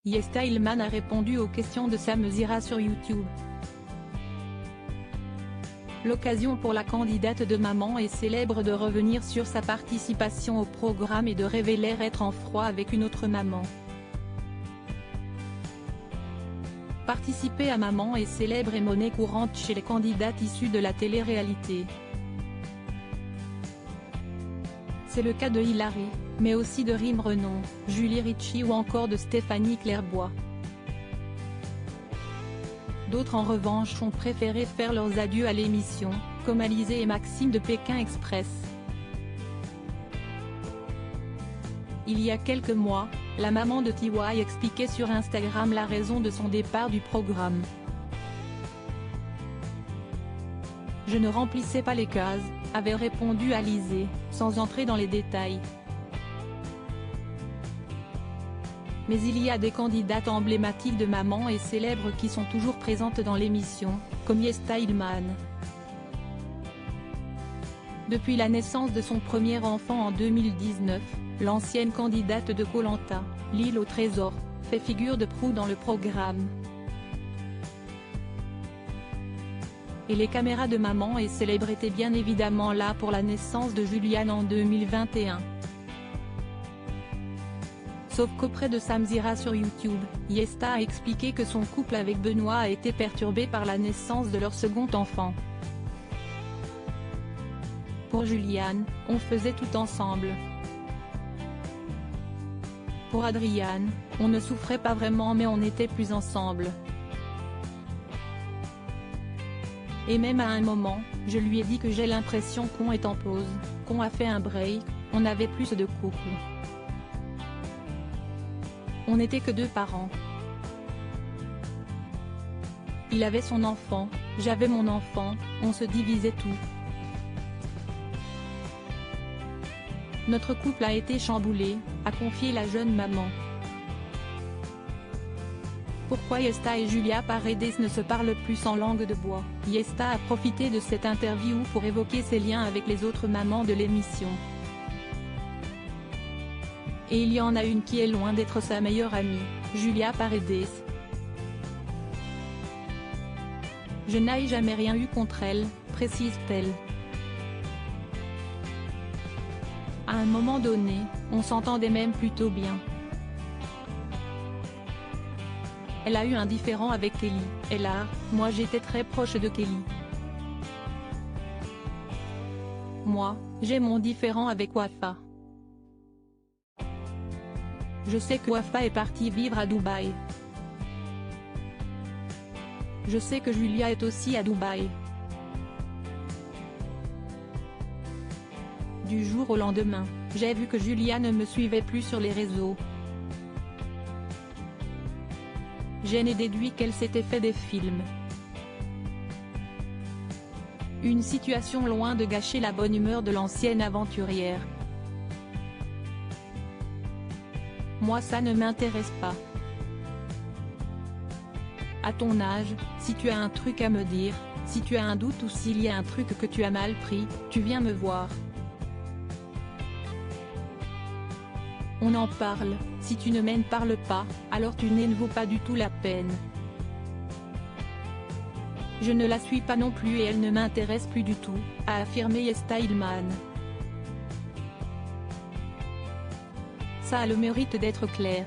Yesta Ilman a répondu aux questions de Sam Zira sur YouTube. L'occasion pour la candidate de Maman est célèbre de revenir sur sa participation au programme et de révéler être en froid avec une autre maman. Participer à Maman est célèbre et monnaie courante chez les candidates issues de la télé-réalité. C'est le cas de Hilary, mais aussi de Rim Renon, Julie Ritchie ou encore de Stéphanie Clairbois. D'autres en revanche ont préféré faire leurs adieux à l'émission, comme Alizée et Maxime de Pékin Express. Il y a quelques mois, la maman de TY expliquait sur Instagram la raison de son départ du programme. « Je ne remplissais pas les cases », avait répondu Alizée, sans entrer dans les détails. Mais il y a des candidates emblématiques de Maman et célèbres qui sont toujours présentes dans l'émission, comme Yesta Ilman. Depuis la naissance de son premier enfant en 2019, l'ancienne candidate de Koh Lanta, L'île au trésor, fait figure de proue dans le programme. Et les caméras de Maman et célèbres étaient bien évidemment là pour la naissance de Juliane en 2021. Sauf qu'auprès de Sam Zira sur YouTube, Yesta a expliqué que son couple avec Benoît a été perturbé par la naissance de leur second enfant. Pour Juliane, on faisait tout ensemble. Pour Adriane, on ne souffrait pas vraiment mais on était plus ensemble. Et même à un moment, je lui ai dit que j'ai l'impression qu'on est en pause, qu'on a fait un break, on n'avait plus de couple. On n'était que deux parents. Il avait son enfant, j'avais mon enfant, on se divisait tout. Notre couple a été chamboulé, a confié la jeune maman. Pourquoi Yesta et Julia Paredes ne se parlent plus en langue de bois? Yesta a profité de cette interview pour évoquer ses liens avec les autres mamans de l'émission. Et il y en a une qui est loin d'être sa meilleure amie, Julia Paredes. Je n'ai jamais rien eu contre elle, précise-t-elle. À un moment donné, on s'entendait même plutôt bien. Elle a eu un différend avec Kelly, moi j'étais très proche de Kelly. Moi, j'ai mon différend avec Wafa. Je sais que Wafa est partie vivre à Dubaï. Je sais que Julia est aussi à Dubaï. Du jour au lendemain, j'ai vu que Julia ne me suivait plus sur les réseaux. J'en ai déduit qu'elle s'était fait des films. Une situation loin de gâcher la bonne humeur de l'ancienne aventurière. Moi ça ne m'intéresse pas. À ton âge, si tu as un truc à me dire, si tu as un doute ou s'il y a un truc que tu as mal pris, tu viens me voir. On en parle, si tu ne m'en parles pas, alors tu n'en vaux pas du tout la peine. Je ne la suis pas non plus et elle ne m'intéresse plus du tout, a affirmé Yesta Ilman. Ça a le mérite d'être clair.